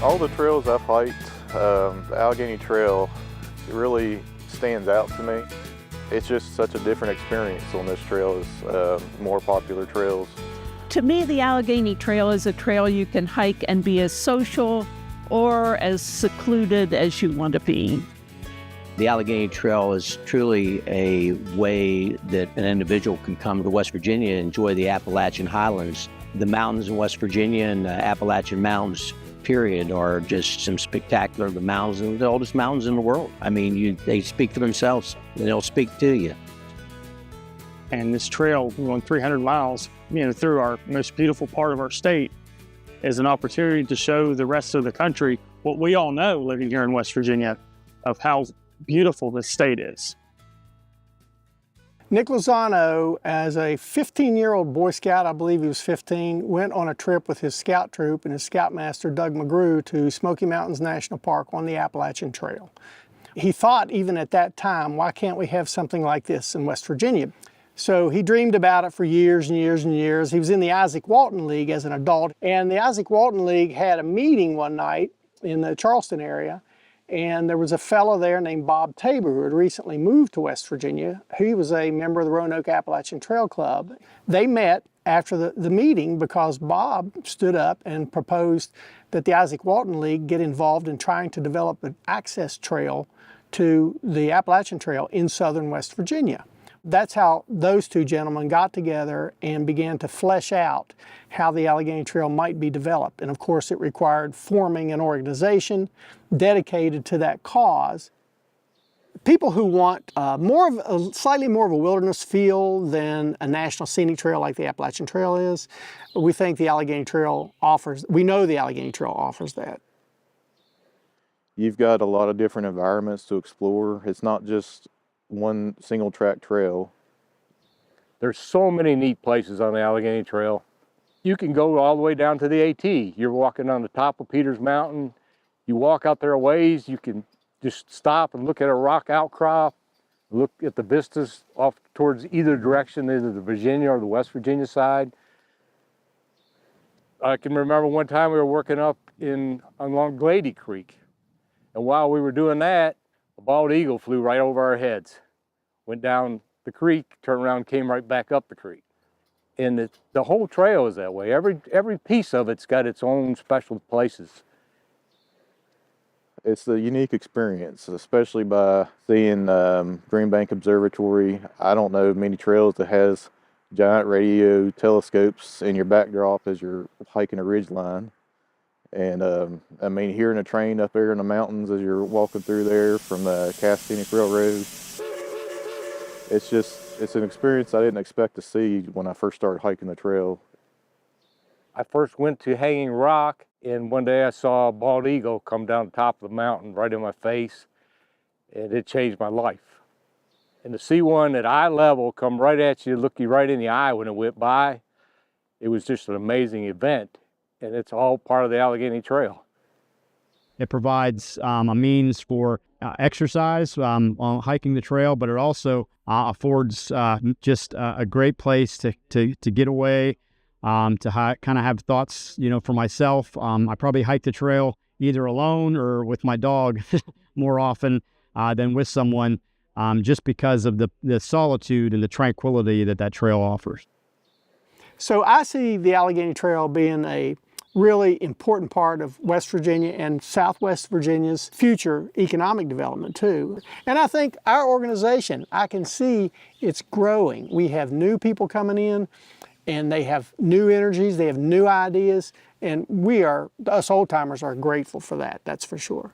All the trails I've hiked, the Allegheny Trail, it really stands out to me. It's just such a different experience on this trail as more popular trails. To me, the Allegheny Trail is a trail you can hike and be as social or as secluded as you want to be. The Allegheny Trail is truly a way that an individual can come to West Virginia and enjoy the Appalachian Highlands. The mountains in West Virginia and the Appalachian Mountains, period, are just some spectacular, the mountains, the oldest mountains in the world. I mean, they speak for themselves, and they'll speak to you. And this trail, going 300 miles, through our most beautiful part of our state, is an opportunity to show the rest of the country what we all know living here in West Virginia of how beautiful this state is. Nick Lozano, as a 15-year-old Boy Scout, I believe he was 15, went on a trip with his scout troop and his scoutmaster, Doug McGrew, to Smoky Mountains National Park on the Appalachian Trail. He thought, even at that time, why can't we have something like this in West Virginia? So he dreamed about it for years and years and years. He was in the Isaac Walton League as an adult, and the Isaac Walton League had a meeting one night in the Charleston area, and there was a fellow there named Bob Tabor who had recently moved to West Virginia. He was a member of the Roanoke Appalachian Trail Club. They met after the meeting because Bob stood up and proposed that the Isaac Walton League get involved in trying to develop an access trail to the Appalachian Trail in southern West Virginia. That's how those two gentlemen got together and began to flesh out how the Allegheny Trail might be developed. And of course, it required forming an organization dedicated to that cause. People who want slightly more of a wilderness feel than a national scenic trail like the Appalachian Trail is, we think the Allegheny Trail offers, we know the Allegheny Trail offers that. You've got a lot of different environments to explore. It's not just one single track trail. There's so many neat places on the Allegheny Trail. You can go all the way down to the AT. You're walking on the top of Peters Mountain. You walk out there a ways, you can just stop and look at a rock outcrop, look at the vistas off towards either direction, either the Virginia or the West Virginia side. I can remember one time we were working up along Glady Creek. And while we were doing that, a bald eagle flew right over our heads, went down the creek, turned around, came right back up the creek. And the whole trail is that way. Every piece of it's got its own special places. It's a unique experience, especially by seeing Green Bank Observatory. I don't know many trails that has giant radio telescopes in your backdrop as you're hiking a ridge line. And I mean, hearing a train up there in the mountains as you're walking through there from the Cass Scenic Railroad, it's an experience I didn't expect to see when I first started hiking the trail. I first went to Hanging Rock, and one day I saw a bald eagle come down the top of the mountain right in my face, and it changed my life. And to see one at eye level come right at you, look you right in the eye when it went by, it was just an amazing event. And it's all part of the Allegheny Trail. It provides a means for exercise on hiking the trail, but it also affords just a great place to get away, kind of have thoughts, for myself. I probably hike the trail either alone or with my dog more often than with someone, just because of the solitude and the tranquility that trail offers. So I see the Allegheny Trail being a really important part of West Virginia and Southwest Virginia's future economic development too. And I think our organization, I can see it's growing. We have new people coming in and they have new energies, they have new ideas, and us old timers are grateful for that, that's for sure.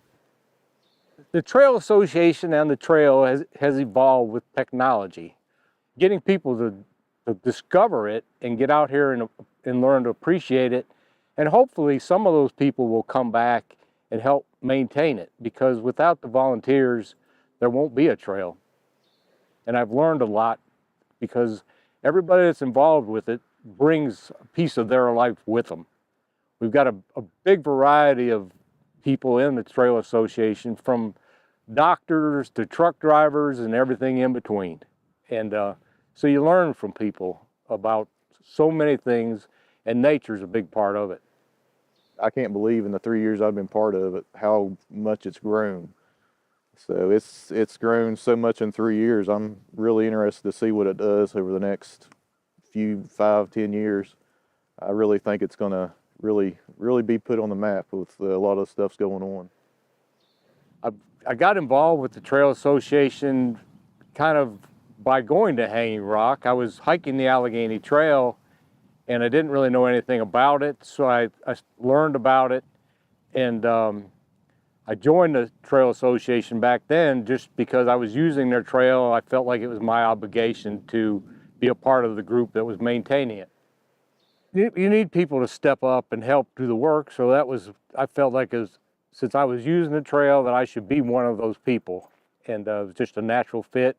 The Trail Association and the trail has evolved with technology. Getting people to discover it and get out here and learn to appreciate it. And hopefully some of those people will come back and help maintain it, because without the volunteers, there won't be a trail. And I've learned a lot because everybody that's involved with it brings a piece of their life with them. We've got a big variety of people in the Trail Association, from doctors to truck drivers and everything in between. And so you learn from people about so many things, and nature's a big part of it. I can't believe in the 3 years I've been part of it how much it's grown. So it's grown so much in 3 years. I'm really interested to see what it does over the next few 5-10 years. I really think it's going to really be put on the map with a lot of stuff's going on. I got involved with the Trail Association kind of by going to Hanging Rock. I was hiking the Allegheny Trail and I didn't really know anything about it, so I learned about it, and I joined the Trail Association back then just because I was using their trail. I felt like it was my obligation to be a part of the group that was maintaining it. You need people to step up and help do the work, so I felt like since I was using the trail that I should be one of those people, and it was just a natural fit.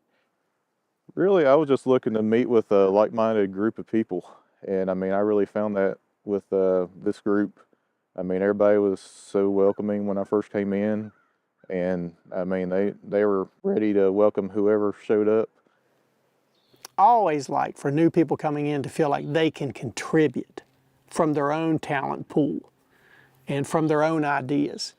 Really, I was just looking to meet with a like-minded group of people, and I mean, I really found that with this group. I mean, everybody was so welcoming when I first came in, and I mean, they were ready to welcome whoever showed up. I always like for new people coming in to feel like they can contribute from their own talent pool and from their own ideas.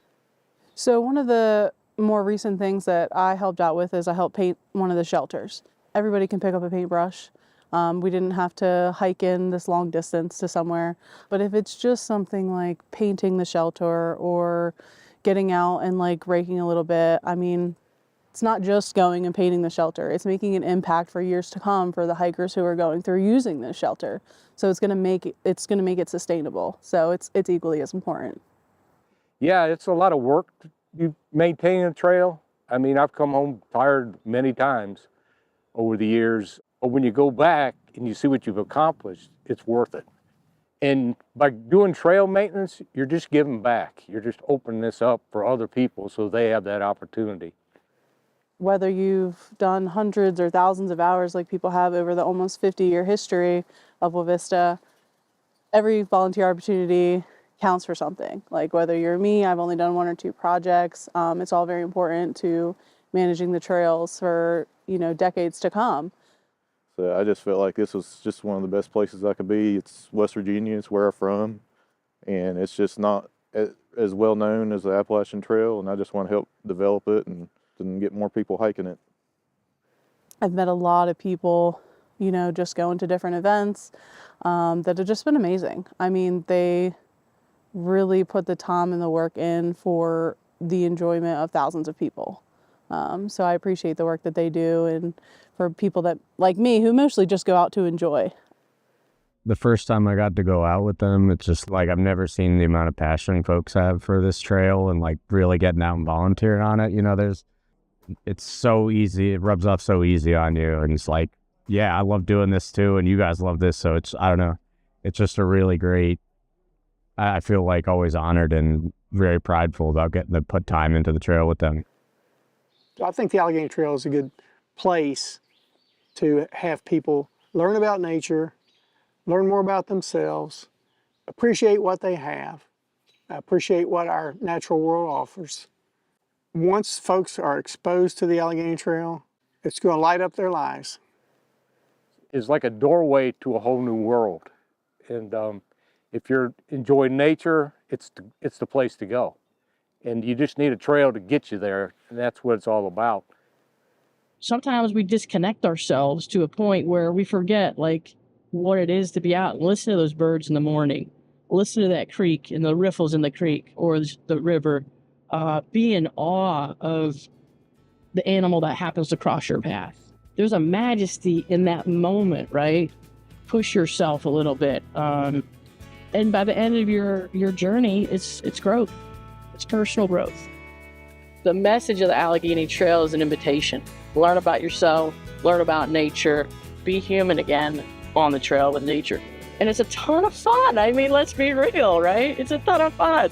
So one of the more recent things that I helped out with is I helped paint one of the shelters. Everybody can pick up a paintbrush. We didn't have to hike in this long distance to somewhere. But if it's just something like painting the shelter or getting out and like raking a little bit, I mean, it's not just going and painting the shelter. It's making an impact for years to come for the hikers who are going through using this shelter. So it's going to make it sustainable. So it's equally as important. Yeah, it's a lot of work. You maintain a trail. I mean, I've come home tired many times over the years, but when you go back and you see what you've accomplished, it's worth it. And by doing trail maintenance, you're just giving back. You're just opening this up for other people so they have that opportunity. Whether you've done hundreds or thousands of hours like people have over the almost 50-year history of La Vista, every volunteer opportunity counts for something. Like whether you're me, I've only done 1 or 2 projects. It's all very important to managing the trails for, decades to come. So I just felt like this was just one of the best places I could be. It's West Virginia, it's where I'm from, and it's just not as well known as the Appalachian Trail, and I just want to help develop it and get more people hiking it. I've met a lot of people, just going to different events that have just been amazing. I mean, they really put the time and the work in for the enjoyment of thousands of people. So I appreciate the work that they do, and for people that, like me, who mostly just go out to enjoy. The first time I got to go out with them, it's just like I've never seen the amount of passion folks have for this trail and like really getting out and volunteering on it. It's so easy. It rubs off so easy on you. And it's like, yeah, I love doing this too. And you guys love this. So I don't know. It's just a really great, I feel like always honored and very prideful about getting to put time into the trail with them. I think the Allegheny Trail is a good place to have people learn about nature, learn more about themselves, appreciate what they have, appreciate what our natural world offers. Once folks are exposed to the Allegheny Trail, it's going to light up their lives. It's like a doorway to a whole new world. And if you're enjoying nature, it's the place to go. And you just need a trail to get you there, and that's what it's all about. Sometimes we disconnect ourselves to a point where we forget what it is to be out and listen to those birds in the morning, listen to that creek and the riffles in the creek or the river, be in awe of the animal that happens to cross your path. There's a majesty in that moment, right? Push yourself a little bit. And by the end of your journey, it's growth. It's personal growth. The message of the Allegheny Trail is an invitation. Learn about yourself, learn about nature, be human again on the trail with nature. And it's a ton of fun. I mean, let's be real, right? It's a ton of fun.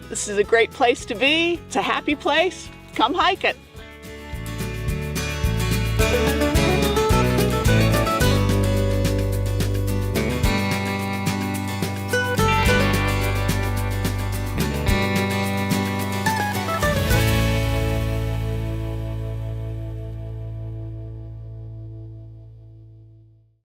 This is a great place to be. It's a happy place. Come hike it.